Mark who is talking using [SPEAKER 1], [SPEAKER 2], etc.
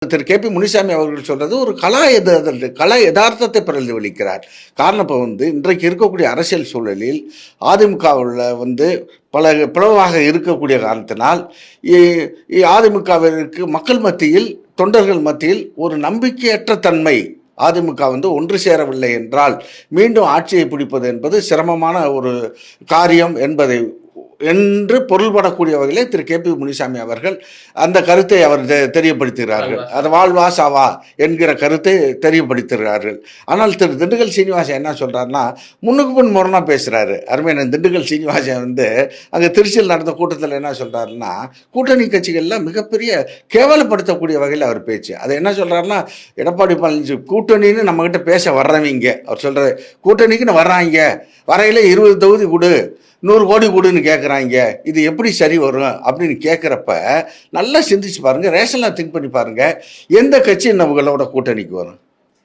[SPEAKER 1] திரு K P Munisamy அவர்கள் சொல்றது ஒரு கலா யதார்த்தத்தை பிரதிபலிக்கிறார். காரணம் இப்போ இன்றைக்கு இருக்கக்கூடிய அரசியல் சூழலில் அதிமுகவுல பல பிளவாக இருக்கக்கூடிய காரணத்தினால் அதிமுகவிற்கு மக்கள் மத்தியில், தொண்டர்கள் மத்தியில் ஒரு நம்பிக்கையற்ற தன்மை. அதிமுக ஒன்று சேரவில்லை என்றால் மீண்டும் ஆட்சியை பிடிப்பது என்பது சிரமமான ஒரு காரியம் என்று பொருள்படக்கூடிய வகையிலே திரு கே பி முனிசாமி அவர்கள் அந்த கருத்தை அவர் தெரியப்படுத்துகிறார்கள். அது வாழ்வா சாவா என்கிற கருத்தை தெரியப்படுத்துகிறார்கள். ஆனால் திரு திண்டுக்கல் சீனிவாசன் என்ன சொல்றாருன்னா, முன்னுக்கு முன் முரணா பேசுறாரு. அருமையான திண்டுக்கல் சீனிவாசன் அங்கே திருச்சியில் நடந்த கூட்டத்தில் என்ன சொல்றாருன்னா, கூட்டணி கட்சிகள்லாம் மிகப்பெரிய கேவலப்படுத்தக்கூடிய வகையில் அவர் பேச்சு. அதை என்ன சொல்றாருன்னா, எடப்பாடி பழனிசாமி கூட்டணின்னு நம்ம கிட்ட பேச வர்றவங்க, அவர் சொல்றாரு கூட்டணிக்குன்னு வர்றாங்க, வரையில 20 தொகுதி கொடு, 100 கோடி கொடுன்னு கேட்குறாங்க, இது எப்படி சரி வரும் அப்படின்னு கேட்குறப்ப நல்லா சிந்திச்சு பாருங்கள், ரேஷனலாக திங்க் பண்ணி பாருங்கள், எந்த கட்சி நம்மளோட கூட்டணிக்கு வரும்?